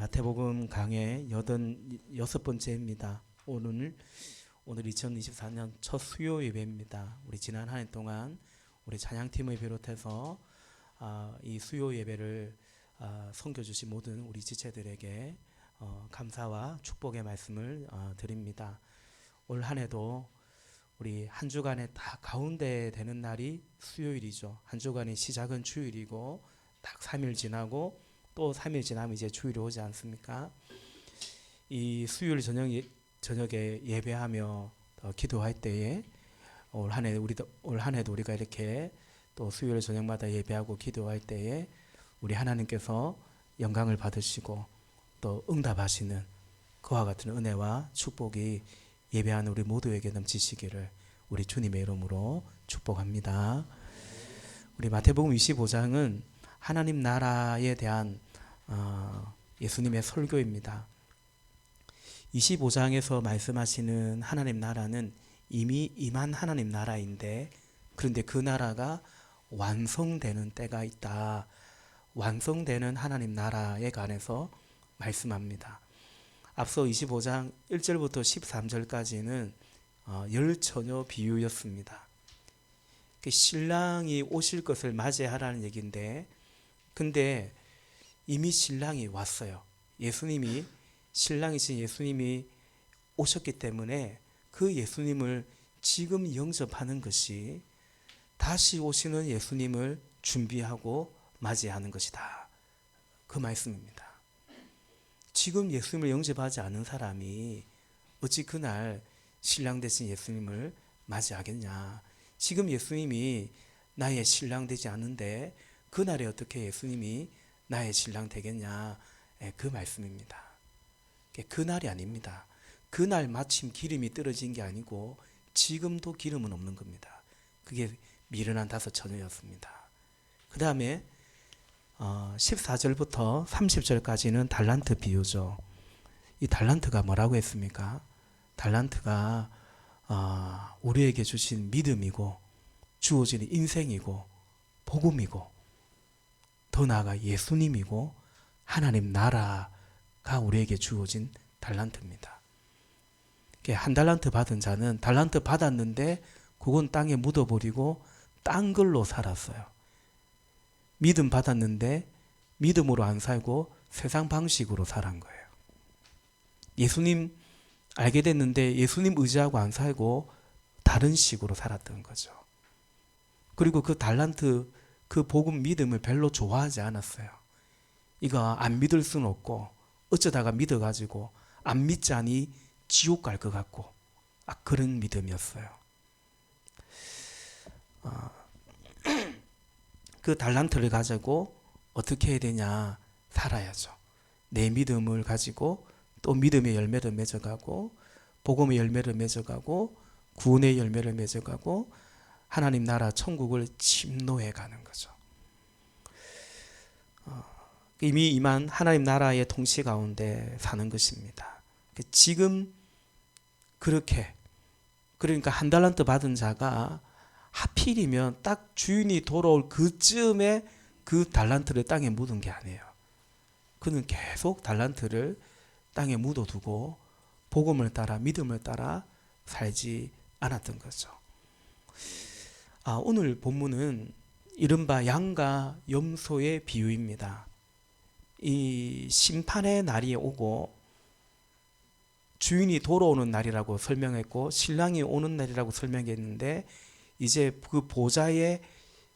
마태복음 강의 86번째입니다. 오늘 2024년 첫 수요 예배입니다. 우리 지난 한 해 동안 우리 찬양팀을 비롯해서 이 수요 예배를 섬겨주신 모든 우리 지체들에게 감사와 축복의 말씀을 드립니다. 올 한 해도 우리 한 주간에 다 가운데 되는 날이 수요일이죠. 한 주간의 시작은 주일이고 딱 3일 지나고 또 3일 지나면 이제 주일이 오지 않습니까? 이 수요일 저녁에 예배하며 기도할 때에 올 한 해도 우리가 이렇게 또 수요일 저녁마다 예배하고 기도할 때에 우리 하나님께서 영광을 받으시고 또 응답하시는 그와 같은 은혜와 축복이 예배하는 우리 모두에게 넘치시기를 우리 주님의 이름으로 축복합니다. 우리 마태복음 25장은 하나님 나라에 대한 예수님의 설교입니다. 25장에서 말씀하시는 하나님 나라는 이미 임한 하나님 나라인데, 그런데 그 나라가 완성되는 때가 있다. 완성되는 하나님 나라에 관해서 말씀합니다. 앞서 25장 1절부터 13절까지는 열처녀 비유였습니다. 신랑이 오실 것을 맞이하라는 얘기인데, 근데 이미 신랑이 왔어요. 신랑이신 예수님이 오셨기 때문에 그 예수님을 지금 영접하는 것이 다시 오시는 예수님을 준비하고 맞이하는 것이다. 그 말씀입니다. 지금 예수님을 영접하지 않은 사람이 어찌 그날 신랑 되신 예수님을 맞이하겠냐. 지금 예수님이 나의 신랑 되지 않은데 그날에 어떻게 예수님이 나의 신랑 되겠냐. 그 말씀입니다. 그날이 아닙니다. 그날 마침 기름이 떨어진 게 아니고 지금도 기름은 없는 겁니다. 그게 미련한 5 처녀였습니다. 그 다음에 14절부터 30절까지는 달란트 비유죠. 이 달란트가 뭐라고 했습니까? 달란트가 우리에게 주신 믿음이고 주어진 인생이고 복음이고 더 나아가 예수님이고 하나님 나라가 우리에게 주어진 달란트입니다. 한 달란트 받은 자는 달란트 받았는데 그건 땅에 묻어버리고 딴 걸로 살았어요. 믿음 받았는데 믿음으로 안 살고 세상 방식으로 살은 거예요. 예수님 알게 됐는데 예수님 의지하고 안 살고 다른 식으로 살았던 거죠. 그리고 그 달란트, 그 복음 믿음을 별로 좋아하지 않았어요. 이거 안 믿을 수는 없고 어쩌다가 믿어가지고 안 믿자니 지옥 갈 것 같고 그런 믿음이었어요. 그 달란트를 가지고 어떻게 해야 되냐, 살아야죠. 내 믿음을 가지고 또 믿음의 열매를 맺어가고 복음의 열매를 맺어가고 구원의 열매를 맺어가고 하나님 나라 천국을 침노해 가는 거죠. 이미 임한 하나님 나라의 통치 가운데 사는 것입니다. 지금 그렇게, 그러니까 한 달란트 받은 자가 하필이면 딱 주인이 돌아올 그쯤에 그 달란트를 땅에 묻은 게 아니에요. 그는 계속 달란트를 땅에 묻어두고 복음을 따라 믿음을 따라 살지 않았던 거죠. 오늘 본문은 이른바 양과 염소의 비유입니다. 이 심판의 날이 오고 주인이 돌아오는 날이라고 설명했고 신랑이 오는 날이라고 설명했는데, 이제 그 보좌에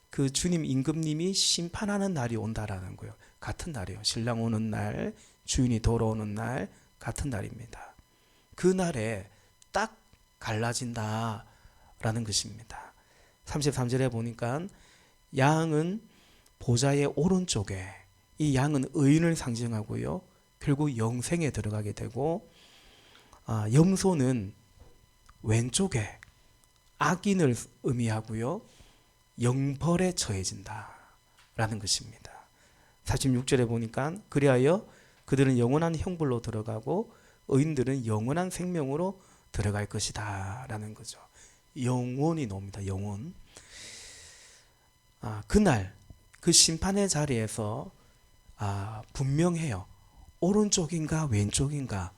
그 주님 임금님이 심판하는 날이 온다라는 거예요. 같은 날이에요. 신랑 오는 날, 주인이 돌아오는 날 같은 날입니다. 그 날에 딱 갈라진다라는 것입니다. 33절에 보니까 양은 보좌의 오른쪽에, 이 양은 의인을 상징하고요. 결국 영생에 들어가게 되고, 염소는 왼쪽에 악인을 의미하고요. 영벌에 처해진다라는 것입니다. 46절에 보니까 그리하여 그들은 영원한 형벌로 들어가고 의인들은 영원한 생명으로 들어갈 것이다 라는 거죠. 영원이 나옵니다. 영원. 그날 그 심판의 자리에서 분명해요. 오른쪽인가 왼쪽인가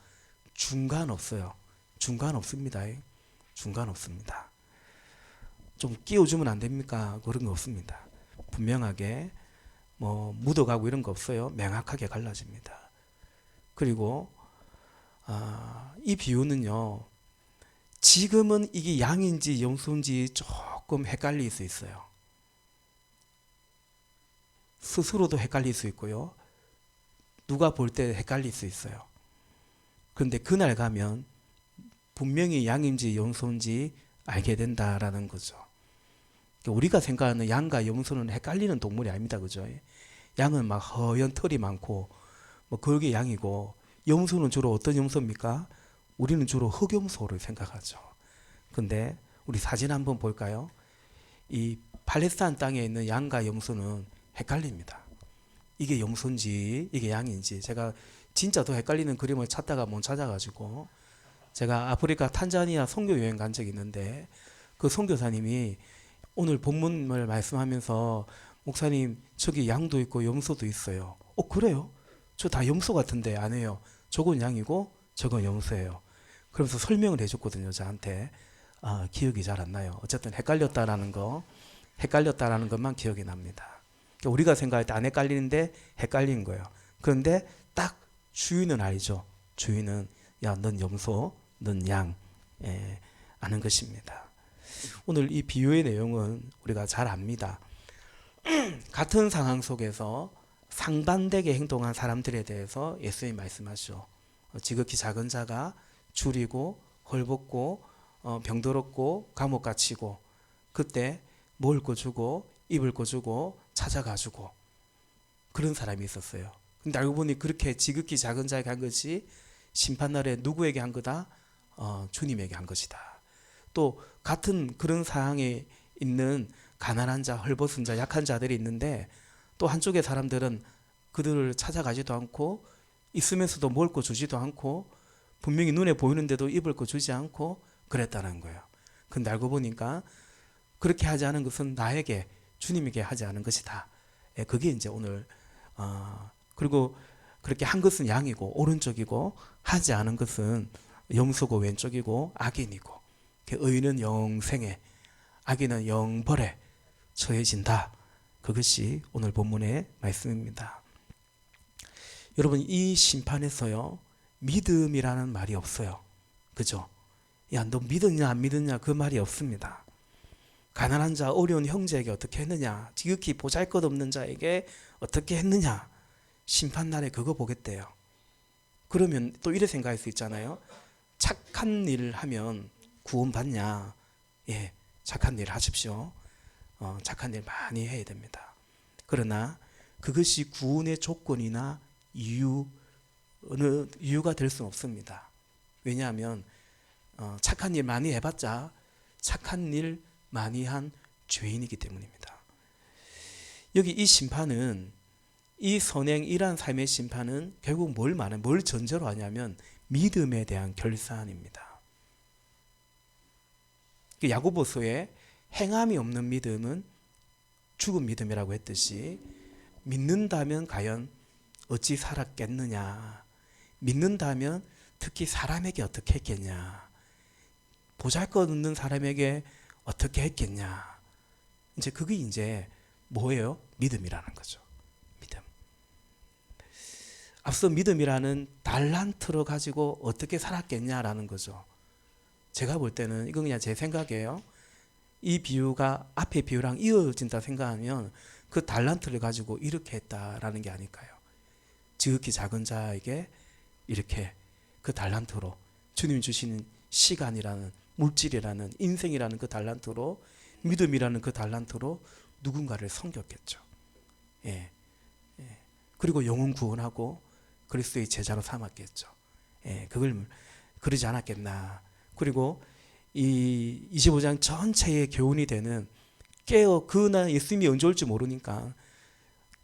중간 없어요. 중간 없습니다. 중간 없습니다. 좀 끼워주면 안 됩니까? 그런 거 없습니다. 분명하게 뭐 묻어가고 이런 거 없어요. 명확하게 갈라집니다. 그리고 이 비유는요, 지금은 이게 양인지 염소인지 조금 헷갈릴 수 있어요. 스스로도 헷갈릴 수 있고요. 누가 볼 때 헷갈릴 수 있어요. 그런데 그날 가면 분명히 양인지 염소인지 알게 된다라는 거죠. 우리가 생각하는 양과 염소는 헷갈리는 동물이 아닙니다. 그죠? 양은 막 허연 털이 많고 뭐 그게 양이고, 염소는 주로 어떤 염소입니까? 우리는 주로 흑염소를 생각하죠. 근데 우리 사진 한번 볼까요? 이 팔레스타인 땅에 있는 양과 염소는 헷갈립니다. 이게 염소인지 이게 양인지. 제가 진짜 더 헷갈리는 그림을 찾다가 못 찾아가지고, 제가 아프리카 탄자니아 선교 여행 간 적이 있는데, 그 선교사님이 오늘 본문을 말씀하면서 목사님 저기 양도 있고 염소도 있어요. 그래요? 저 다 염소 같은데. 안 해요. 저건 양이고 저건 염소예요. 그러면서 설명을 해줬거든요. 저한테. 기억이 잘 안 나요. 어쨌든 헷갈렸다라는 것만 기억이 납니다. 그러니까 우리가 생각할 때 안 헷갈리는데 헷갈린 거예요. 그런데 딱 주인은 알죠. 주인은 야, 넌 염소, 넌 양, 아는 것입니다. 오늘 이 비유의 내용은 우리가 잘 압니다. 같은 상황 속에서 상반되게 행동한 사람들에 대해서 예수님이 말씀하시죠. 지극히 작은 자가 줄이고 헐벗고 병들었고 감옥 갇히고, 그때 먹을 거 주고 입을 거 주고 찾아가지고 그런 사람이 있었어요. 근데 알고 보니 그렇게 지극히 작은 자에게 한 것이 심판날에 누구에게 한 거다? 주님에게 한 것이다. 또 같은 그런 상황에 있는 가난한 자, 헐벗은 자, 약한 자들이 있는데, 또 한쪽의 사람들은 그들을 찾아가지도 않고 있으면서도 먹을 거 주지도 않고 분명히 눈에 보이는데도 입을 거 주지 않고 그랬다는 거예요. 근데 알고 보니까 그렇게 하지 않은 것은 나에게, 주님에게 하지 않은 것이다. 그게 이제 오늘 그리고 그렇게 한 것은 양이고 오른쪽이고 하지 않은 것은 염소고 왼쪽이고 악인이고, 의인은 영생에 악인은 영벌에 처해진다. 그것이 오늘 본문의 말씀입니다. 여러분, 이 심판에서요, 믿음이라는 말이 없어요. 그죠? 야, 너 믿었냐 안 믿었냐 그 말이 없습니다. 가난한 자, 어려운 형제에게 어떻게 했느냐, 지극히 보잘것없는 자에게 어떻게 했느냐, 심판날에 그거 보겠대요. 그러면 또 이래 생각할 수 있잖아요. 착한 일을 하면 구원받냐? 예, 착한 일을 하십시오. 착한 일 많이 해야 됩니다. 그러나 그것이 구원의 조건이나 이유가 될 수는 없습니다. 왜냐하면 착한 일 많이 해봤자 착한 일 많이 한 죄인이기 때문입니다. 여기 이 심판은, 이 선행이란 삶의 심판은 결국 뭘 전제로 하냐면 믿음에 대한 결산입니다. 야고보서에 행함이 없는 믿음은 죽은 믿음이라고 했듯이, 믿는다면 과연 어찌 살았겠느냐, 믿는다면 특히 사람에게 어떻게 했겠냐, 보잘것없는 사람에게 어떻게 했겠냐, 이제 그게 이제 뭐예요? 믿음이라는 거죠. 믿음. 앞서 믿음이라는 달란트로 가지고 어떻게 살았겠냐라는 거죠. 제가 볼 때는 이건 그냥 제 생각이에요. 이 비유가 앞에 비유랑 이어진다 생각하면 그 달란트를 가지고 이렇게 했다라는 게 아닐까요? 지극히 작은 자에게 이렇게 그 달란트로, 주님 주시는 시간이라는, 물질이라는, 인생이라는 그 달란트로, 믿음이라는 그 달란트로 누군가를 섬겼겠죠. 예. 그리고 영혼 구원하고 그리스도의 제자로 삼았겠죠. 그걸 그러지 않았겠나. 그리고 이 25장 전체의 교훈이 되는, 그날 예수님이 언제 올지 모르니까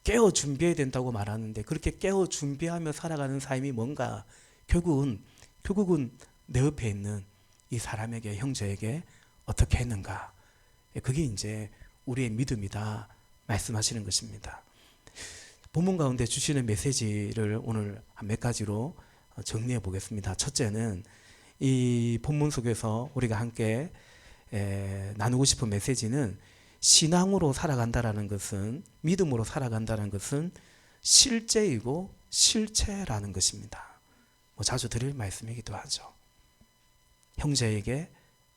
깨어 준비해야 된다고 말하는데, 그렇게 깨어 준비하며 살아가는 삶이 뭔가, 결국은 내 옆에 있는 이 사람에게, 형제에게 어떻게 했는가, 그게 이제 우리의 믿음이다 말씀하시는 것입니다. 본문 가운데 주시는 메시지를 오늘 몇 가지로 정리해 보겠습니다. 첫째는 이 본문 속에서 우리가 함께 나누고 싶은 메시지는 신앙으로 살아간다라는 것은, 믿음으로 살아간다는 것은 실제이고 실체라는 것입니다. 자주 드릴 말씀이기도 하죠. 형제에게,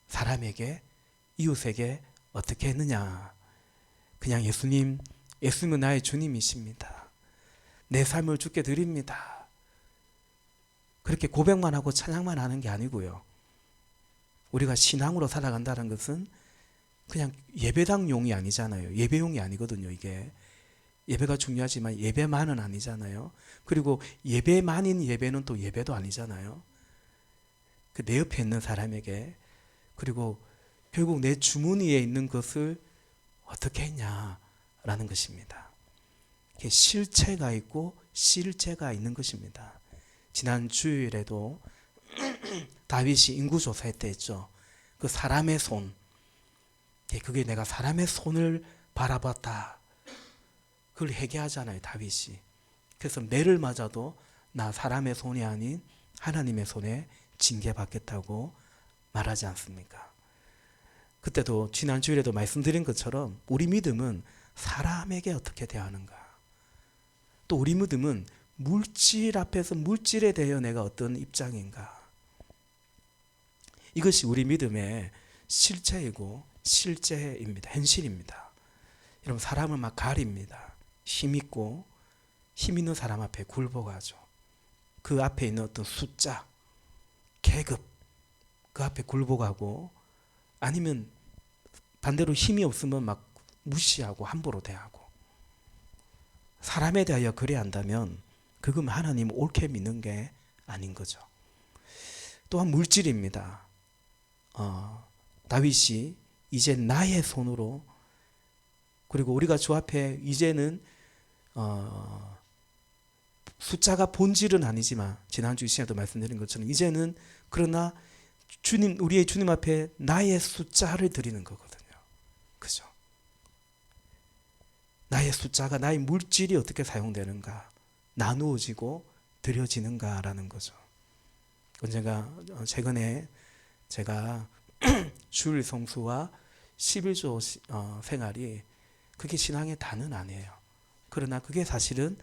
사람에게, 이웃에게 어떻게 했느냐? 그냥 예수님은 나의 주님이십니다. 내 삶을 주께 드립니다. 그렇게 고백만 하고 찬양만 하는 게 아니고요. 우리가 신앙으로 살아간다는 것은 그냥 예배당용이 아니잖아요. 예배용이 아니거든요. 이게 예배가 중요하지만 예배만은 아니잖아요. 그리고 예배만인 예배는 또 예배도 아니잖아요. 그 내 옆에 있는 사람에게, 그리고 결국 내 주머니에 있는 것을 어떻게 했냐라는 것입니다. 실체가 있고 실제가 있는 것입니다. 지난 주일에도 다윗이 인구조사할 때 했죠. 그 사람의 손, 그게 내가 사람의 손을 바라봤다. 그걸 회개하잖아요, 다윗이. 그래서 매를 맞아도 나 사람의 손이 아닌 하나님의 손에 징계받겠다고 말하지 않습니까? 그때도 지난 주일에도 말씀드린 것처럼 우리 믿음은 사람에게 어떻게 대하는가, 또 우리 믿음은 물질 앞에서 물질에 대해 내가 어떤 입장인가, 이것이 우리 믿음의 실체이고 실제입니다. 현실입니다. 여러분, 사람을 막 가립니다. 힘 있는 사람 앞에 굴복하죠. 그 앞에 있는 어떤 숫자, 계급, 그 앞에 굴복하고, 아니면 반대로 힘이 없으면 막 무시하고 함부로 대하고. 사람에 대하여 그래야 한다면 그건 하나님을 옳게 믿는 게 아닌 거죠. 또한 물질입니다. 다윗이 이제 나의 손으로, 그리고 우리가 주 앞에 이제는 숫자가 본질은 아니지만 지난주 이 시간에도 말씀드린 것처럼 이제는, 그러나 주님, 우리의 주님 앞에 나의 숫자를 드리는 거거든요. 그죠? 나의 숫자가, 나의 물질이 어떻게 사용되는가, 나누어지고 드려지는가라는 거죠. 언젠가 최근에 제가 주일 성수와 11조 생활이, 그게 신앙의 다는 아니에요. 그러나 그게 사실은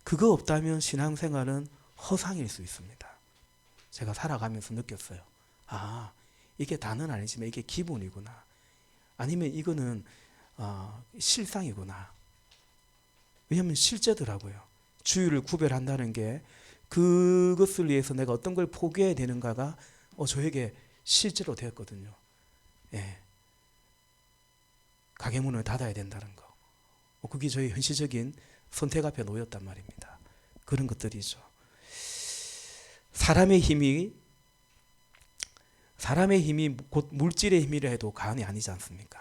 그거 없다면 신앙생활은 허상일 수 있습니다. 제가 살아가면서 느꼈어요. 아, 이게 다는 아니지만 이게 기본이구나. 아니면 이거는 실상이구나. 왜냐하면 실제더라고요. 주일을 구별한다는 게 그것을 위해서 내가 어떤 걸 포기해야 되는가가 저에게 실제로 되었거든요. 예. 가게 문을 닫아야 된다는 거. 그게 저희 현실적인 선택 앞에 놓였단 말입니다. 그런 것들이죠. 사람의 힘이 곧 물질의 힘이라 해도 과언이 아니지 않습니까?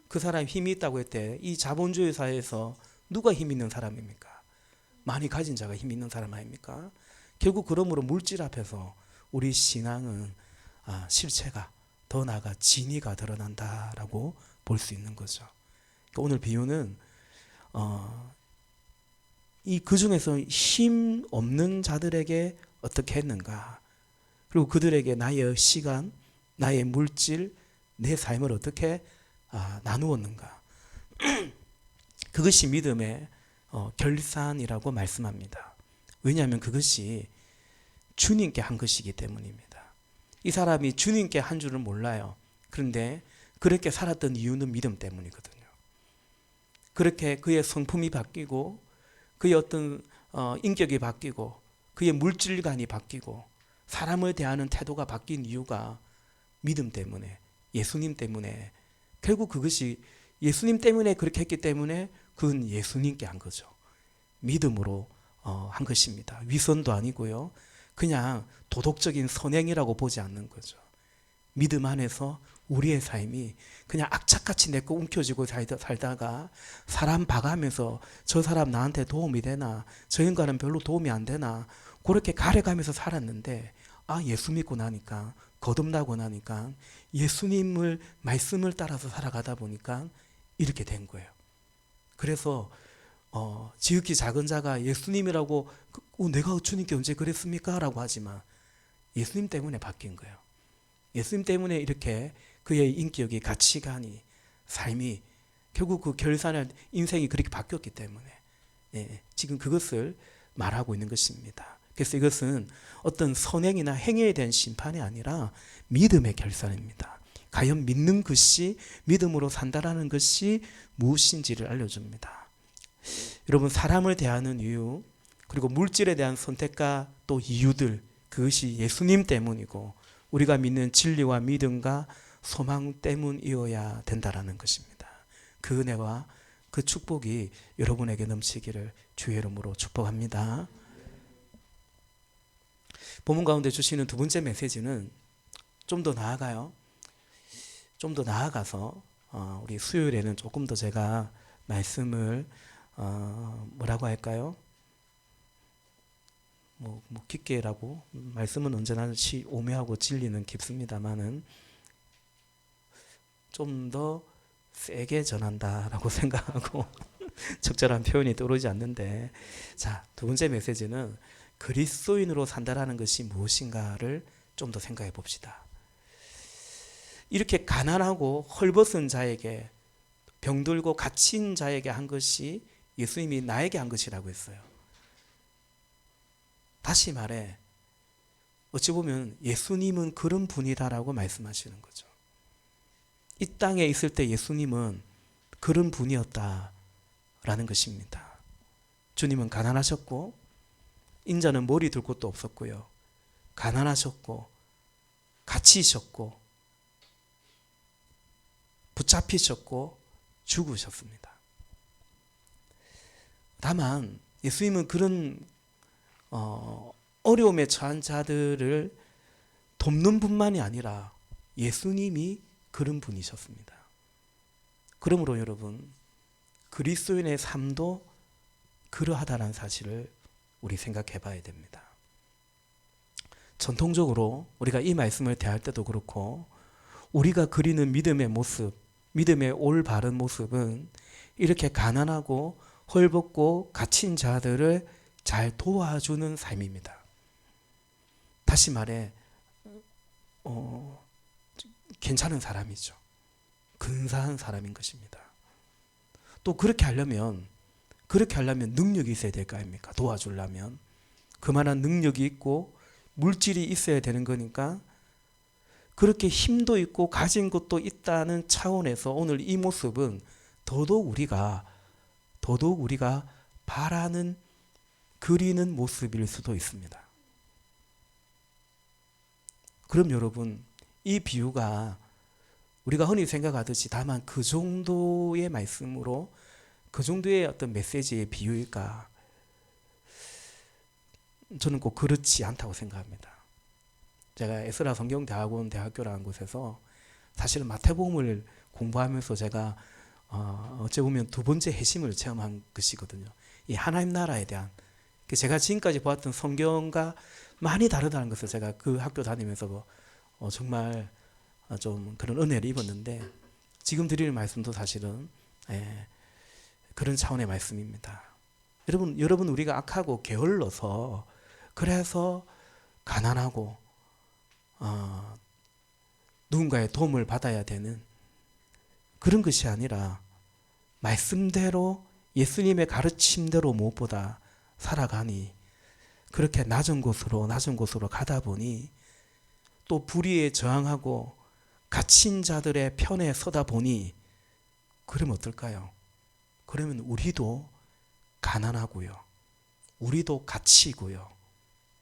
그 사람이 힘이 있다고 했을 때 이 자본주의 사회에서 누가 힘 있는 사람입니까? 많이 가진 자가 힘 있는 사람 아닙니까? 결국 그러므로 물질 앞에서 우리 신앙은 실체가, 더 나아가 진위가 드러난다라고 볼 수 있는 거죠. 그러니까 오늘 비유는 그 중에서 힘 없는 자들에게 어떻게 했는가, 그리고 그들에게 나의 시간, 나의 물질, 내 삶을 어떻게 나누었는가. 그것이 믿음의 결산이라고 말씀합니다. 왜냐하면 그것이 주님께 한 것이기 때문입니다. 이 사람이 주님께 한 줄은 몰라요. 그런데 그렇게 살았던 이유는 믿음 때문이거든요. 그렇게 그의 성품이 바뀌고, 그의 어떤 인격이 바뀌고, 그의 물질관이 바뀌고, 사람을 대하는 태도가 바뀐 이유가 믿음 때문에, 예수님 때문에, 결국 그것이 예수님 때문에 그렇게 했기 때문에 그건 예수님께 한 거죠. 믿음으로 한 것입니다. 위선도 아니고요. 그냥 도덕적인 선행이라고 보지 않는 거죠. 믿음 안에서 우리의 삶이 그냥 악착같이 내 거 움켜쥐고 살다가 사람 봐가면서 저 사람 나한테 도움이 되나, 저 인간은 별로 도움이 안 되나, 그렇게 가려가면서 살았는데 예수 믿고 나니까, 거듭나고 나니까, 예수님을 말씀을 따라서 살아가다 보니까 이렇게 된 거예요. 그래서 지극히 작은 자가 예수님이라고 내가 주님께 언제 그랬습니까? 라고 하지만 예수님 때문에 바뀐 거예요. 예수님 때문에 이렇게 그의 인격이, 가치관이, 삶이 결국 그 결산을 인생이 그렇게 바뀌었기 때문에 지금 그것을 말하고 있는 것입니다. 그래서 이것은 어떤 선행이나 행위에 대한 심판이 아니라 믿음의 결산입니다. 과연 믿는 것이, 믿음으로 산다라는 것이 무엇인지를 알려줍니다. 여러분, 사람을 대하는 이유, 그리고 물질에 대한 선택과 또 이유들, 그것이 예수님 때문이고 우리가 믿는 진리와 믿음과 소망 때문이어야 된다라는 것입니다. 그 은혜와 그 축복이 여러분에게 넘치기를 주의 이름으로 축복합니다. 본문 가운데 주시는 두 번째 메시지는 좀 더 나아가요. 좀 더 나아가서 우리 수요일에는 조금 더 제가 말씀을 뭐라고 할까요? 뭐 깊게라고, 말씀은 언제나 오묘하고 진리는 깊습니다만은 좀 더 세게 전한다라고 생각하고 적절한 표현이 떠오르지 않는데, 자, 두 번째 메시지는 그리스도인으로 산다라는 것이 무엇인가를 좀 더 생각해 봅시다. 이렇게 가난하고 헐벗은 자에게, 병들고 갇힌 자에게 한 것이 예수님이 나에게 한 것이라고 했어요. 다시 말해, 어찌 보면 예수님은 그런 분이다라고 말씀하시는 거죠. 이 땅에 있을 때 예수님은 그런 분이었다라는 것입니다. 주님은 가난하셨고, 인자는 머리 둘 곳도 없었고요. 가난하셨고, 갇히셨고, 붙잡히셨고, 죽으셨습니다. 다만 예수님은 그런 어려움에 처한 자들을 돕는 분만이 아니라 예수님이 그런 분이셨습니다. 그러므로 여러분, 그리스도인의 삶도 그러하다는 사실을 우리 생각해 봐야 됩니다. 전통적으로 우리가 이 말씀을 대할 때도 그렇고, 우리가 그리는 믿음의 모습, 믿음의 올바른 모습은 이렇게 가난하고 헐벗고 갇힌 자들을 잘 도와주는 삶입니다. 다시 말해 괜찮은 사람이죠. 근사한 사람인 것입니다. 또 그렇게 하려면 능력이 있어야 될 거 아닙니까? 도와주려면 그만한 능력이 있고 물질이 있어야 되는 거니까, 그렇게 힘도 있고 가진 것도 있다는 차원에서 오늘 이 모습은 더더욱 우리가 바라는, 그리는 모습일 수도 있습니다. 그럼 여러분, 이 비유가 우리가 흔히 생각하듯이 다만 그 정도의 말씀으로, 그 정도의 어떤 메시지의 비유일까? 저는 꼭 그렇지 않다고 생각합니다. 제가 에스라 성경대학원 대학교라는 곳에서 사실은 마태복음을 공부하면서 제가 어찌 보면 두 번째 회심을 체험한 것이거든요. 이 하나님 나라에 대한, 제가 지금까지 보았던 성경과 많이 다르다는 것을 제가 그 학교 다니면서 정말 좀 그런 은혜를 입었는데, 지금 드리는 말씀도 사실은 그런 차원의 말씀입니다. 여러분 우리가 악하고 게을러서, 그래서 가난하고 누군가의 도움을 받아야 되는 그런 것이 아니라, 말씀대로 예수님의 가르침대로 무엇보다 살아가니, 그렇게 낮은 곳으로 가다 보니, 또 불의에 저항하고 갇힌 자들의 편에 서다 보니, 그러면 어떨까요? 그러면 우리도 가난하고요, 우리도 갇히고요,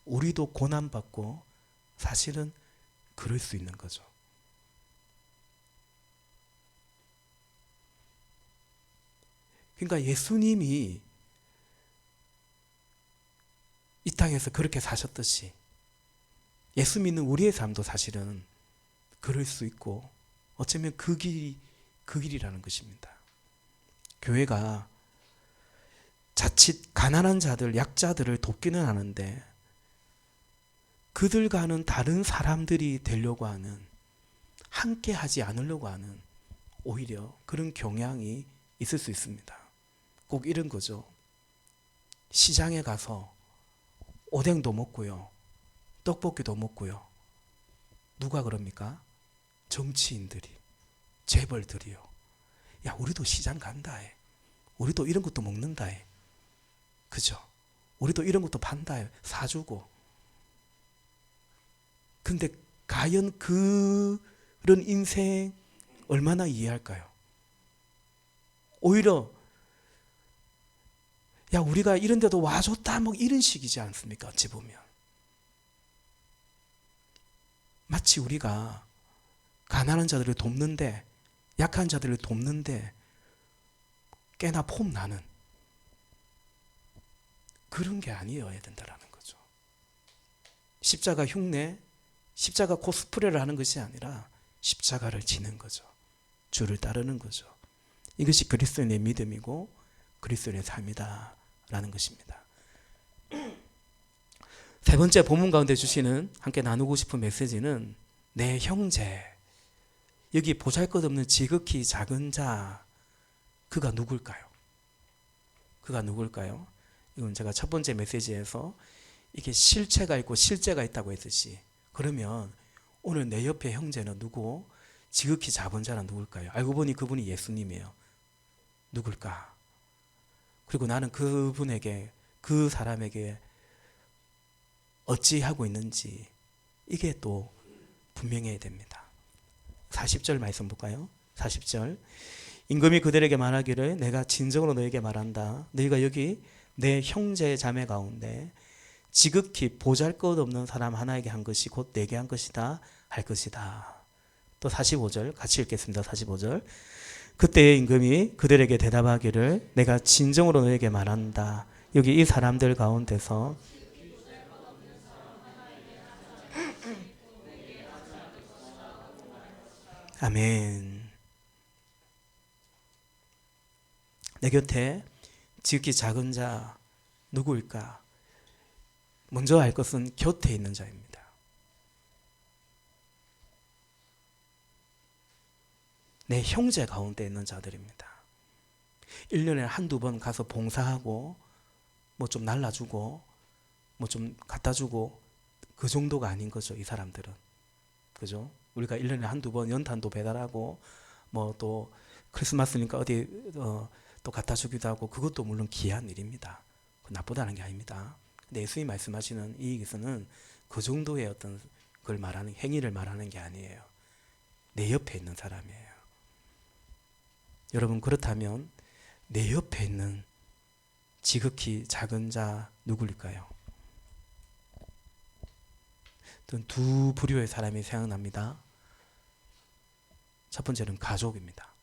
우리도 고난받고, 사실은 그럴 수 있는 거죠. 그러니까 예수님이 이 땅에서 그렇게 사셨듯이 예수 믿는 우리의 삶도 사실은 그럴 수 있고, 어쩌면 그 길이라는 것입니다. 교회가 자칫 가난한 자들, 약자들을 돕기는 하는데, 그들과는 다른 사람들이 되려고 하는, 함께 하지 않으려고 하는 오히려 그런 경향이 있을 수 있습니다. 꼭 이런 거죠. 시장에 가서 오뎅도 먹고요. 떡볶이도 먹고요. 누가 그럽니까? 정치인들이, 재벌들이요. 야, 우리도 시장 간다 해. 우리도 이런 것도 먹는다 해. 그죠? 우리도 이런 것도 판다 해. 사주고. 근데 과연 그런 인생 얼마나 이해할까요? 오히려 야, 우리가 이런 데도 와줬다 뭐 이런 식이지 않습니까? 어찌 보면 마치 우리가 가난한 자들을 돕는데, 약한 자들을 돕는데 꽤나 폼나는 그런 게 아니어야 된다라는 거죠. 십자가 흉내, 십자가 코스프레를 하는 것이 아니라 십자가를 지는 거죠. 주를 따르는 거죠. 이것이 그리스도인의 믿음이고 그리스도인의 삶이다 라는 것입니다. 세 번째 본문 가운데 주시는, 함께 나누고 싶은 메시지는 내 형제, 여기 보잘것없는 지극히 작은 자, 그가 누굴까요? 그가 누굴까요? 이건 제가 첫 번째 메시지에서 이게 실체가 있고 실제가 있다고 했듯이, 그러면 오늘 내 옆에 형제는 누구? 지극히 작은 자는 누굴까요? 알고 보니 그분이 예수님이에요. 누굴까? 그리고 나는 그분에게, 그 사람에게 어찌하고 있는지 이게 또 분명해야 됩니다. 40절 말씀 볼까요? 40절. 임금이 그들에게 말하기를 내가 진정으로 너에게 말한다. 너희가 여기 내 형제 자매 가운데 지극히 보잘것없는 사람 하나에게 한 것이 곧 내게 한 것이다 할 것이다. 또 45절 같이 읽겠습니다. 45절. 그때의 임금이 그들에게 대답하기를 내가 진정으로 너에게 말한다. 여기 이 사람들 가운데서 아멘. 내 곁에 지극히 작은 자 누구일까? 먼저 알 것은 곁에 있는 자입니다. 내 형제 가운데 있는 자들입니다. 1년에 한두 번 가서 봉사하고 뭐 좀 날라주고 뭐 좀 갖다주고 그 정도가 아닌 거죠. 이 사람들은. 그죠? 우리가 1년에 한두 번 연탄도 배달하고 뭐 또 크리스마스니까 어디 또 갖다 주기도 하고, 그것도 물론 귀한 일입니다. 나쁘다는 게 아닙니다. 근데 예수님이 말씀하시는 이익에서는 그 정도의 어떤 걸 말하는, 행위를 말하는 게 아니에요. 내 옆에 있는 사람이에요. 여러분, 그렇다면 내 옆에 있는 지극히 작은 자 누구일까요? 두 부류의 사람이 생각납니다. 첫 번째는 가족입니다.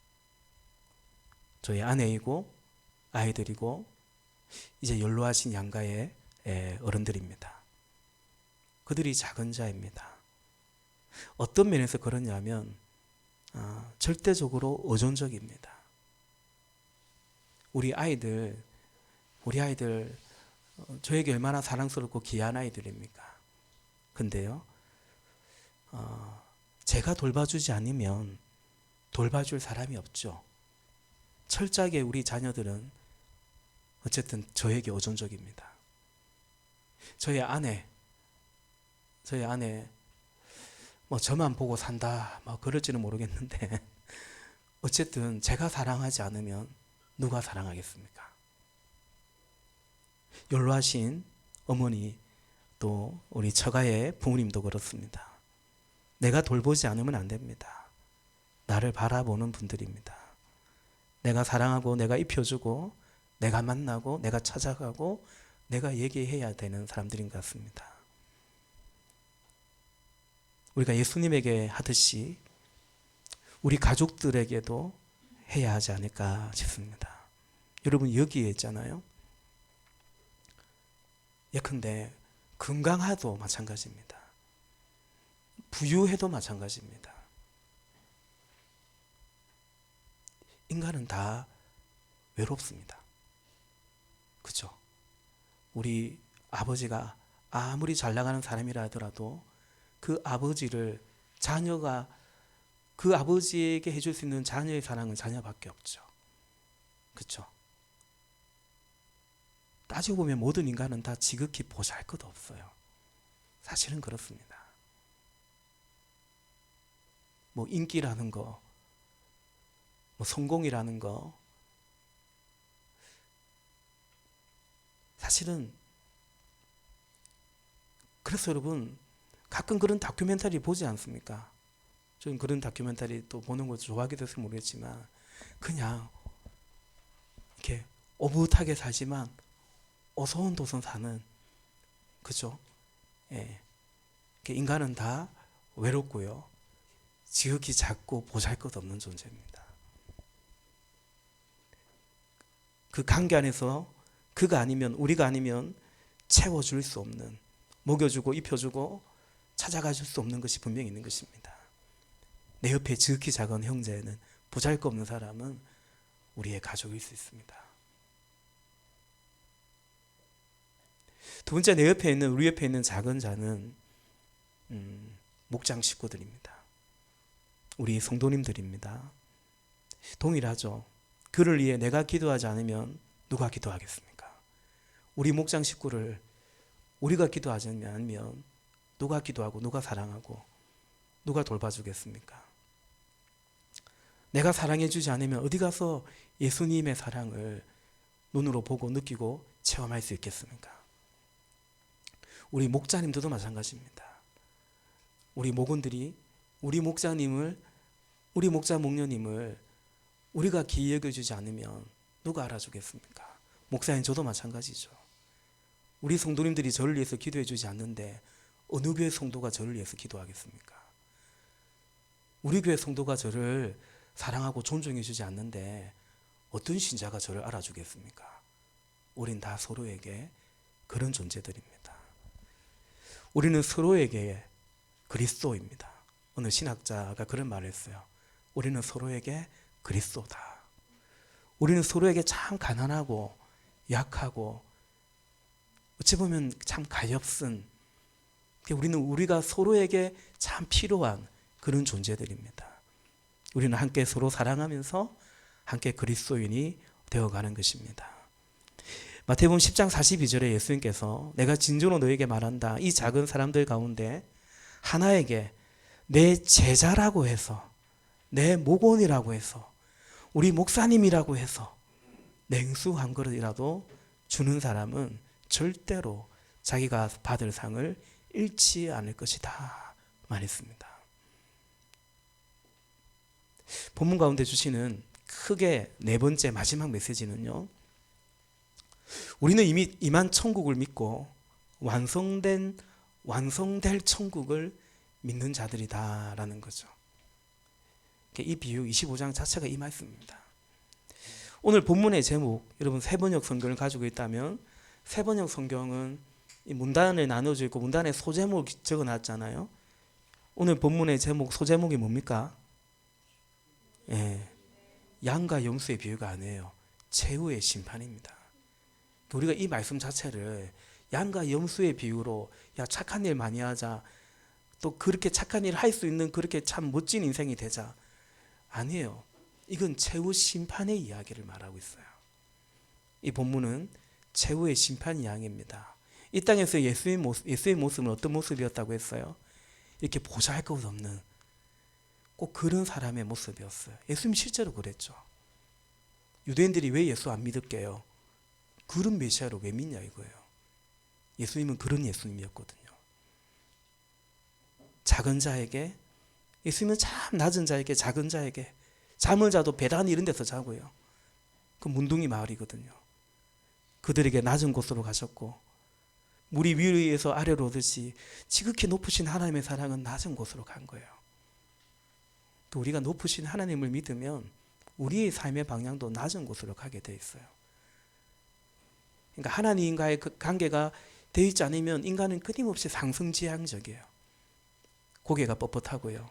저희 아내이고 아이들이고 이제 연로하신 양가의 어른들입니다. 그들이 작은 자입니다. 어떤 면에서 그러냐면 절대적으로 의존적입니다. 우리 아이들 저에게 얼마나 사랑스럽고 귀한 아이들입니까? 근데요, 제가 돌봐주지 않으면 돌봐줄 사람이 없죠. 철저하게 우리 자녀들은 어쨌든 저에게 의존적입니다. 저희 아내 뭐 저만 보고 산다 뭐 그럴지는 모르겠는데 어쨌든 제가 사랑하지 않으면 누가 사랑하겠습니까? 연로하신 어머니, 또 우리 처가의 부모님도 그렇습니다. 내가 돌보지 않으면 안 됩니다. 나를 바라보는 분들입니다. 내가 사랑하고 내가 입혀주고 내가 만나고 내가 찾아가고 내가 얘기해야 되는 사람들인 것 같습니다. 우리가 예수님에게 하듯이 우리 가족들에게도 해야 하지 않을까 싶습니다. 여러분, 여기에 있잖아요. 예컨대 건강해도 마찬가지입니다. 부유해도 마찬가지입니다. 인간은 다 외롭습니다. 그죠? 우리 아버지가 아무리 잘 나가는 사람이라 하더라도 그 아버지를 자녀가, 그 아버지에게 해줄 수 있는 자녀의 사랑은 자녀밖에 없죠. 그렇죠? 따지고 보면 모든 인간은 다 지극히 보잘것없어요. 사실은 그렇습니다. 뭐 인기라는 거, 뭐 성공이라는 거, 사실은 그래서 여러분 가끔 그런 다큐멘터리 보지 않습니까? 저는 그런 다큐멘터리 또 보는 거 좋아하게 돼서 모르겠지만 그냥 이렇게 오붓하게 살지만 어소원도선 사는, 그죠? 예. 인간은 다 외롭고요, 지극히 작고 보잘것없는 존재입니다. 그 관계 안에서 그가 아니면, 우리가 아니면 채워줄 수 없는, 먹여주고 입혀주고 찾아가 줄 수 없는 것이 분명히 있는 것입니다. 내 옆에 지극히 작은 형제는, 보잘것없는 사람은 우리의 가족일 수 있습니다. 두 번째, 내 옆에 있는, 우리 옆에 있는 작은 자는 목장 식구들입니다. 우리 성도님들입니다. 동일하죠. 그를 위해 내가 기도하지 않으면 누가 기도하겠습니까? 우리 목장 식구를 우리가 기도하지 않으면 누가 기도하고 누가 사랑하고 누가 돌봐주겠습니까? 내가 사랑해주지 않으면 어디 가서 예수님의 사랑을 눈으로 보고 느끼고 체험할 수 있겠습니까? 우리 목자님들도 마찬가지입니다. 우리 목원들이 우리 목자님을, 우리 목자 목녀님을 우리가 귀히 여겨주지 않으면 누가 알아주겠습니까? 목사님 저도 마찬가지죠. 우리 성도님들이 저를 위해서 기도해 주지 않는데 어느 교회 성도가 저를 위해서 기도하겠습니까? 우리 교회 성도가 저를 사랑하고 존중해 주지 않는데 어떤 신자가 저를 알아주겠습니까? 우린 다 서로에게 그런 존재들입니다. 우리는 서로에게 그리스도입니다. 어느 신학자가 그런 말을 했어요. 우리는 서로에게 그리스도다. 우리는 서로에게 참 가난하고 약하고 어찌 보면 참 가엾은, 우리는 우리가 서로에게 참 필요한 그런 존재들입니다. 우리는 함께 서로 사랑하면서 함께 그리스도인이 되어가는 것입니다. 마태복음 10장 42절에 예수님께서 내가 진정으로 너에게 말한다. 이 작은 사람들 가운데 하나에게 내 제자라고 해서, 내 목원이라고 해서, 우리 목사님이라고 해서 냉수 한 그릇이라도 주는 사람은 절대로 자기가 받을 상을 잃지 않을 것이다 말했습니다. 본문 가운데 주시는 크게 네 번째 마지막 메시지는요, 우리는 이미 임한 천국을 믿고 완성될 천국을 믿는 자들이다라는 거죠. 이 비유 25장 자체가 이 말씀입니다. 오늘 본문의 제목, 여러분 세번역 성경을 가지고 있다면 세번역 성경은 이 문단을 나눠져 있고 문단에 소제목 적어놨잖아요. 오늘 본문의 제목, 소제목이 뭡니까? 예, 양과 염소의 비유가 아니에요. 최후의 심판입니다. 우리가 이 말씀 자체를 양과 염소의 비유로, 야 착한 일 많이 하자, 또 그렇게 착한 일 할 수 있는 그렇게 참 멋진 인생이 되자, 아니에요. 이건 최후 심판의 이야기를 말하고 있어요. 이 본문은 최후의 심판 이야기입니다. 이 땅에서 예수의 모습은 어떤 모습이었다고 했어요? 이렇게 보잘것없는 꼭 그런 사람의 모습이었어요. 예수님 실제로 그랬죠. 유대인들이 왜 예수 안 믿을게요? 그런 메시아로 왜 믿냐 이거예요. 예수님은 그런 예수님이었거든요. 작은 자에게, 예수님은 참 낮은 자에게, 작은 자에게, 잠을 자도 배단 이런 데서 자고요. 그 문둥이 마을이거든요. 그들에게 낮은 곳으로 가셨고, 물이 위에서 아래로 오듯이 지극히 높으신 하나님의 사랑은 낮은 곳으로 간 거예요. 또 우리가 높으신 하나님을 믿으면 우리의 삶의 방향도 낮은 곳으로 가게 돼 있어요. 그러니까 하나님과의 그 관계가 되어 있지 않으면 인간은 끊임없이 상승지향적이에요. 고개가 뻣뻣하고요.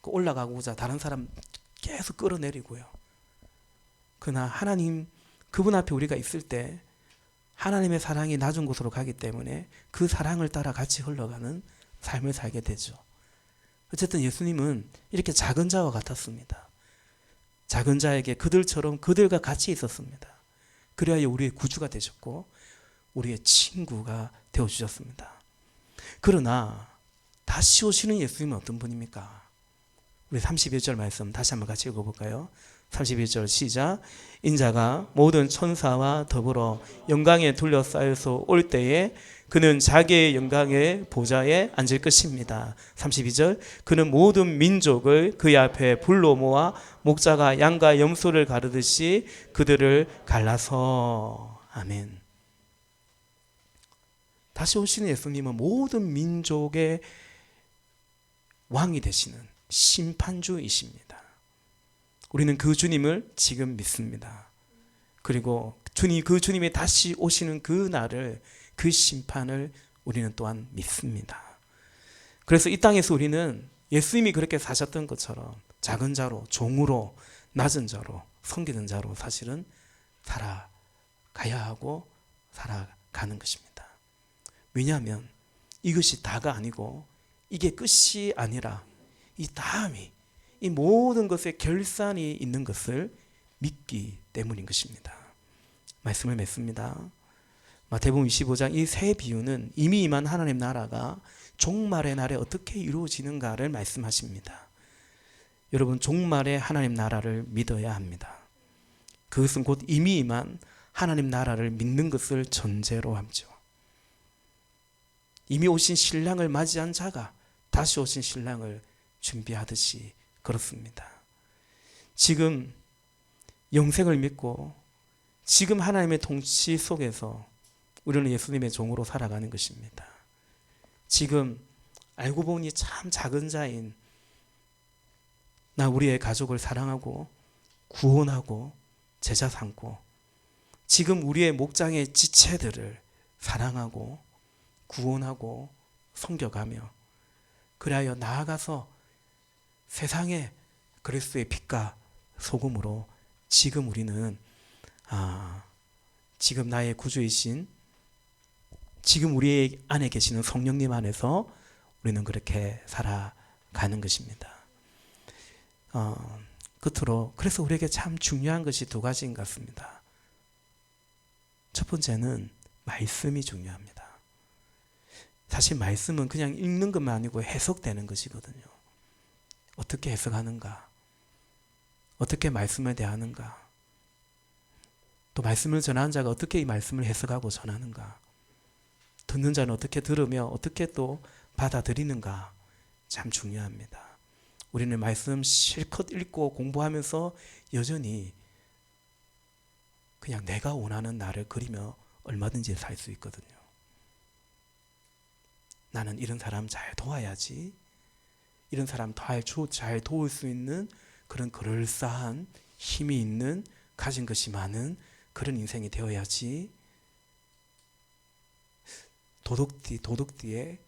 올라가고자 다른 사람 계속 끌어내리고요. 그러나 하나님, 그분 앞에 우리가 있을 때 하나님의 사랑이 낮은 곳으로 가기 때문에 그 사랑을 따라 같이 흘러가는 삶을 살게 되죠. 어쨌든 예수님은 이렇게 작은 자와 같았습니다. 작은 자에게 그들처럼 그들과 같이 있었습니다. 그래야 우리의 구주가 되셨고 우리의 친구가 되어주셨습니다. 그러나 다시 오시는 예수님은 어떤 분입니까? 우리 31절 말씀 다시 한번 같이 읽어볼까요? 31절 시작. 인자가 모든 천사와 더불어 영광에 둘러싸여서 올 때에 그는 자기의 영광의 보좌에 앉을 것입니다. 32절. 그는 모든 민족을 그의 앞에 불러 모아 목자가 양과 염소를 가르듯이 그들을 갈라서. 아멘. 다시 오시는 예수님은 모든 민족의 왕이 되시는 심판주이십니다. 우리는 그 주님을 지금 믿습니다. 그리고 그 주님이 다시 오시는 그 날을, 그 심판을 우리는 또한 믿습니다. 그래서 이 땅에서 우리는 예수님이 그렇게 사셨던 것처럼 작은 자로, 종으로, 낮은 자로, 섬기는 자로 사실은 살아가야 하고 살아가는 것입니다. 왜냐하면 이것이 다가 아니고 이게 끝이 아니라 이 다음이, 이 모든 것의 결산이 있는 것을 믿기 때문인 것입니다. 말씀을 맺습니다. 마태복음 25장 이 세 비유는 이미 임한 하나님 나라가 종말의 날에 어떻게 이루어지는가를 말씀하십니다. 여러분, 종말의 하나님 나라를 믿어야 합니다. 그것은 곧 이미 임한 하나님 나라를 믿는 것을 전제로 하죠. 이미 오신 신랑을 맞이한 자가 다시 오신 신랑을 준비하듯이 그렇습니다. 지금 영생을 믿고 지금 하나님의 통치 속에서 우리는 예수님의 종으로 살아가는 것입니다. 지금 알고 보니 참 작은 자인 나 우리의 가족을 사랑하고 구원하고 제자 삼고 지금 우리의 목장의 지체들을 사랑하고 구원하고 섬겨가며 그리하여 나아가서 세상에 그리스도의 빛과 소금으로 지금 우리는 지금 나의 구주이신 지금 우리 안에 계시는 성령님 안에서 우리는 그렇게 살아가는 것입니다. 끝으로 그래서 우리에게 참 중요한 것이 두 가지인 것 같습니다. 첫 번째는 말씀이 중요합니다. 사실 말씀은 그냥 읽는 것만 아니고 해석되는 것이거든요. 어떻게 해석하는가? 어떻게 말씀에 대하는가? 또 말씀을 전하는 자가 어떻게 이 말씀을 해석하고 전하는가? 듣는 자는 어떻게 들으며 어떻게 또 받아들이는가? 참 중요합니다. 우리는 말씀 실컷 읽고 공부하면서 여전히 그냥 내가 원하는 나를 그리며 얼마든지 살 수 있거든요. 나는 이런 사람 잘 도와야지. 이런 사람 잘 도울 수 있는 그런 그럴싸한 힘이 있는 가진 것이 많은 그런 인생이 되어야지. 도덕 뒤에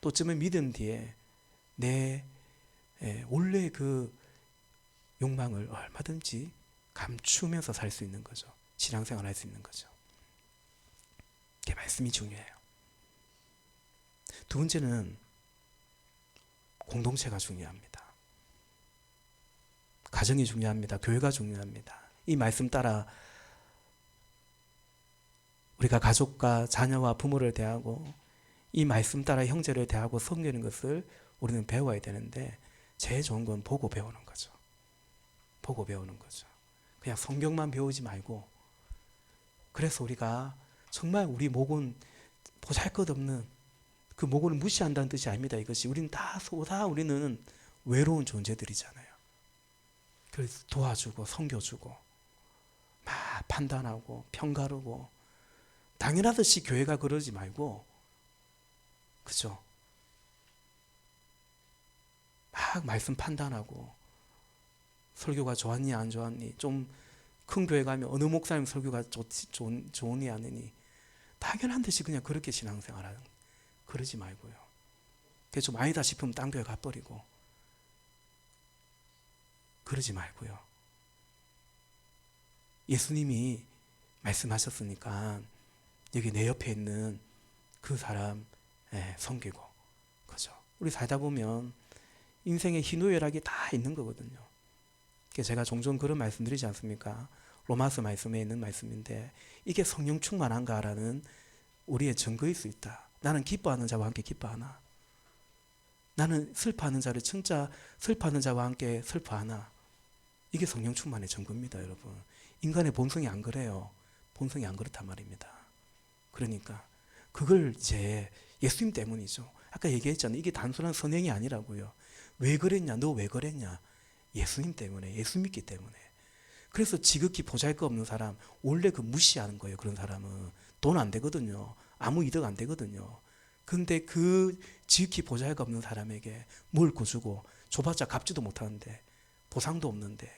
또 쯤은 믿음 뒤에 내 원래 그 욕망을 얼마든지 감추면서 살 수 있는 거죠. 신앙생활 할 수 있는 거죠. 그게 말씀이 중요해요. 두 번째는 공동체가 중요합니다. 가정이 중요합니다. 교회가 중요합니다. 이 말씀 따라 우리가 가족과 자녀와 부모를 대하고 이 말씀 따라 형제를 대하고 섬기는 것을 우리는 배워야 되는데 제일 좋은 건 보고 배우는 거죠. 보고 배우는 거죠. 그냥 성경만 배우지 말고 그래서 우리가 정말 우리 목은 보잘것없는 그 목을 무시한다는 뜻이 아닙니다. 이것이 우리는 다 우리는 외로운 존재들이잖아요. 그래서 도와주고 섬겨주고 막 판단하고 평가르고 당연하듯이 교회가 그러지 말고 그죠? 막 말씀 판단하고 설교가 좋았니 안 좋았니 좀 큰 교회 가면 어느 목사님 설교가 좋으니 아니니 당연한 듯이 그냥 그렇게 신앙생활하는 그러지 말고요. 그게 좀 아니다 싶으면 딴 교회 가버리고 그러지 말고요. 예수님이 말씀하셨으니까 여기 내 옆에 있는 그 사람 섬기고 그죠. 우리 살다 보면 인생의 희노애락이 다 있는 거거든요. 제가 종종 그런 말씀 드리지 않습니까? 로마서 말씀에 있는 말씀인데 이게 성령 충만한가라는 우리의 증거일 수 있다. 나는 기뻐하는 자와 함께 기뻐하나? 나는 슬퍼하는 자를 슬퍼하는 자와 함께 슬퍼하나? 이게 성령 충만의 증거입니다, 여러분. 인간의 본성이 안 그래요. 본성이 안 그렇단 말입니다. 그러니까 그걸 이제 예수님 때문이죠. 아까 얘기했잖아요. 이게 단순한 선행이 아니라고요. 왜 그랬냐? 너 왜 그랬냐? 예수님 때문에, 예수 믿기 때문에. 그래서 지극히 보잘것없는 사람, 원래 그 무시하는 거예요. 그런 사람은 돈 안 되거든요. 아무 이득 안 되거든요. 근데 그 지극히 보잘것없는 사람에게 뭘 구주고 줘봤자 갚지도 못하는데, 보상도 없는데,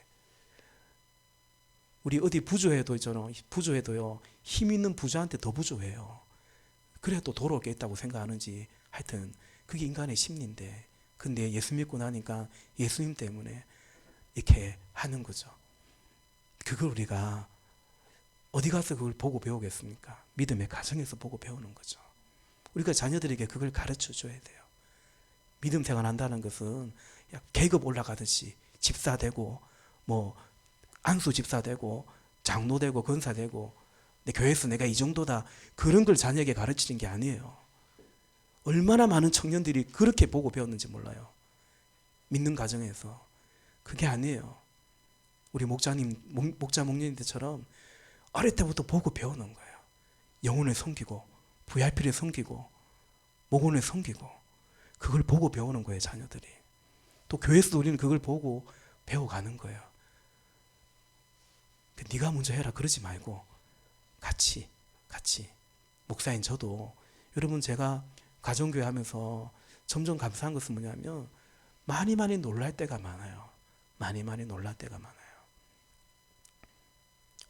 우리 어디 부조해도 있잖아요. 부조해도요, 힘 있는 부자한테 더 부조해요. 그래야 또 돌아올 게 있다고 생각하는지, 하여튼 그게 인간의 심리인데, 근데 예수 믿고 나니까 예수님 때문에 이렇게 하는 거죠. 그걸 우리가 어디 가서 그걸 보고 배우겠습니까? 믿음의 가정에서 보고 배우는 거죠. 우리가 자녀들에게 그걸 가르쳐 줘야 돼요. 믿음 생활 한다는 것은 계급 올라가듯이 집사 되고, 뭐 안수 집사 되고, 장로 되고, 권사 되고, 내 교회에서 내가 이 정도다, 그런 걸 자녀에게 가르치는 게 아니에요. 얼마나 많은 청년들이 그렇게 보고 배웠는지 몰라요. 믿는 가정에서. 그게 아니에요. 우리 목자 목녀님들처럼 어릴 때부터 보고 배우는 거예요. 영혼을 섬기고, VIP를 섬기고, 목원을 섬기고, 그걸 보고 배우는 거예요, 자녀들이. 또 교회에서도 우리는 그걸 보고 배워가는 거예요. 네가 먼저 해라 그러지 말고 같이 목사인 저도, 여러분, 제가 가정교회 하면서 점점 감사한 것은 뭐냐면 많이 놀랄 때가 많아요. 많이 놀랄 때가 많아요.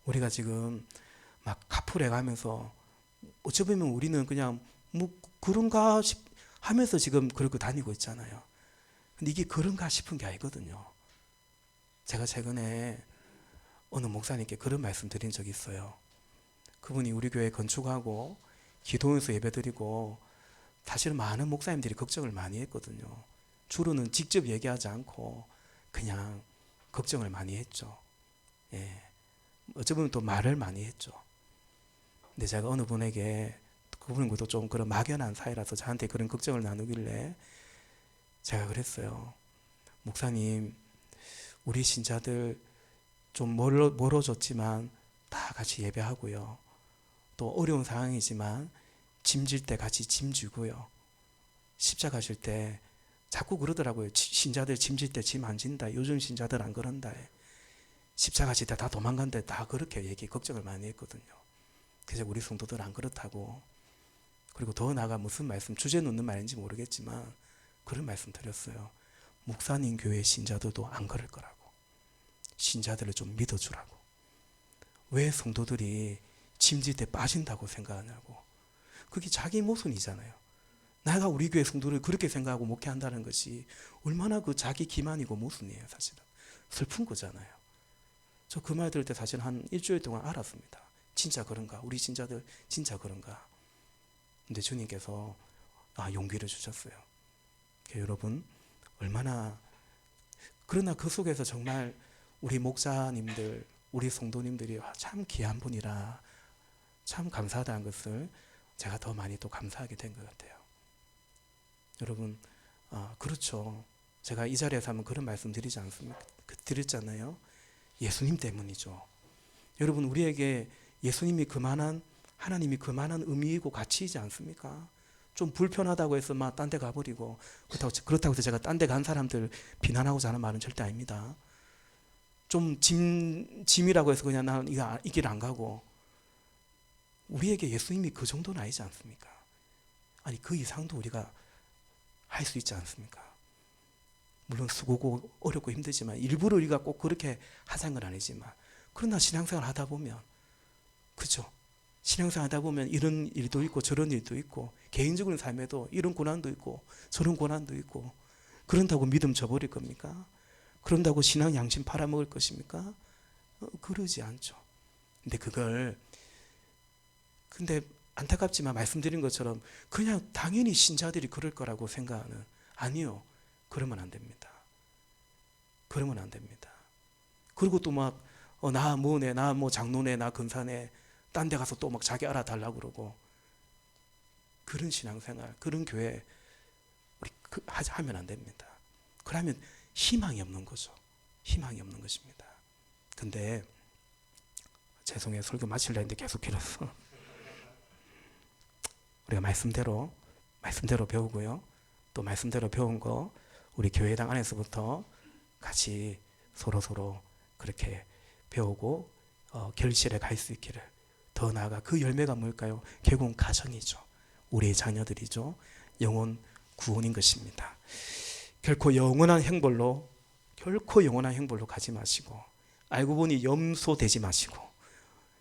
우리가 지금 막 카풀해 가면서 어찌 보면 우리는 그냥 뭐 그런가 하면서 지금 그러고 다니고 있잖아요. 근데 이게 그런가 싶은 게 아니거든요. 제가 최근에 어느 목사님께 그런 말씀 드린 적이 있어요. 그분이 우리 교회 건축하고 기도원에서 예배드리고, 사실은 많은 목사님들이 걱정을 많이 했거든요. 주로는 직접 얘기하지 않고 그냥 걱정을 많이 했죠. 예. 어쩌면 또 말을 많이 했죠. 근데 제가 어느 분에게, 그분도 좀 그런 막연한 사이라서 저한테 그런 걱정을 나누길래 제가 그랬어요. 목사님, 우리 신자들 좀 멀어졌지만 다 같이 예배하고요. 또 어려운 상황이지만 짐질 때 같이 짐지고요. 십자가 질 때 자꾸 그러더라고요. 신자들 짐질 때 짐 안 진다. 요즘 신자들 안 그런다. 십자가 질 때 다 도망간다. 다 그렇게 걱정을 많이 했거든요. 그래서 우리 성도들 안 그렇다고. 그리고 더 나아가 무슨 말씀, 주제 놓는 말인지 모르겠지만 그런 말씀 드렸어요. 목사님 교회 신자들도 안 그럴 거라고. 신자들을 좀 믿어주라고. 왜 성도들이 짐질 때 빠진다고 생각하냐고. 그게 자기 모순이잖아요. 내가 우리 교회 성도를 그렇게 생각하고 목회한다는 것이 얼마나 그 자기 기만이고 모순이에요, 사실은. 슬픈 거잖아요. 저 그 말 들을 때 사실 한 일주일 동안 알았습니다. 진짜 그런가? 우리 신자들 진짜 그런가? 근데 주님께서 용기를 주셨어요. 여러분, 얼마나, 그러나 그 속에서 정말 우리 목사님들, 우리 성도님들이 참 귀한 분이라, 참 감사하다는 것을 제가 더 많이 또 감사하게 된 것 같아요. 여러분, 그렇죠. 제가 이 자리에서 한번 그런 말씀 드리지 않습니까? 드렸잖아요. 예수님 때문이죠. 여러분, 우리에게 예수님이 그만한, 하나님이 그만한 의미이고 가치이지 않습니까? 좀 불편하다고 해서 막 딴 데 가버리고, 그렇다고 해서 제가 딴 데 간 사람들 비난하고자 하는 말은 절대 아닙니다. 좀 짐이라고 해서 그냥 나는 이 길 안 가고, 우리에게 예수님이 그 정도는 아니지 않습니까? 아니, 그 이상도 우리가 할 수 있지 않습니까? 물론 수고고 어렵고 힘들지만, 일부러 우리가 꼭 그렇게 하자는 건 아니지만, 그러나 신앙생활 하다 보면, 그죠? 신앙생활 하다 보면 이런 일도 있고 저런 일도 있고, 개인적인 삶에도 이런 고난도 있고 저런 고난도 있고, 그런다고 믿음 저버릴 겁니까? 그런다고 신앙 양심 팔아먹을 것입니까? 그러지 않죠. 근데 안타깝지만 말씀드린 것처럼 그냥 당연히 신자들이 그럴 거라고 생각하는, 아니요. 그러면 안 됩니다. 그러면 안 됩니다. 그리고 또 막 나 뭐네, 나 뭐 장로네, 나 근사네, 딴 데 가서 또 막 자기 알아달라고 그러고, 그런 신앙생활, 그런 교회 우리 하면 안 됩니다. 그러면 희망이 없는 거죠. 희망이 없는 것입니다. 근데 죄송해요, 설교 마치려 했는데 계속 길었어. 우리가 말씀대로 배우고요, 또 말씀대로 배운 거 우리 교회당 안에서부터 같이 서로 그렇게 배우고 결실에 갈 수 있기를, 더 나아가 그 열매가 뭘까요? 결국은 가정이죠. 우리의 자녀들이죠. 영혼 구원인 것입니다. 결코 영원한 행벌로 가지 마시고, 알고 보니 염소 되지 마시고,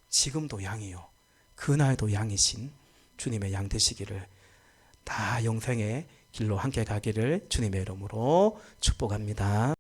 지금도 양이요, 그날도 양이신 주님의 양 되시기를, 다 영생의 길로 함께 가기를 주님의 이름으로 축복합니다.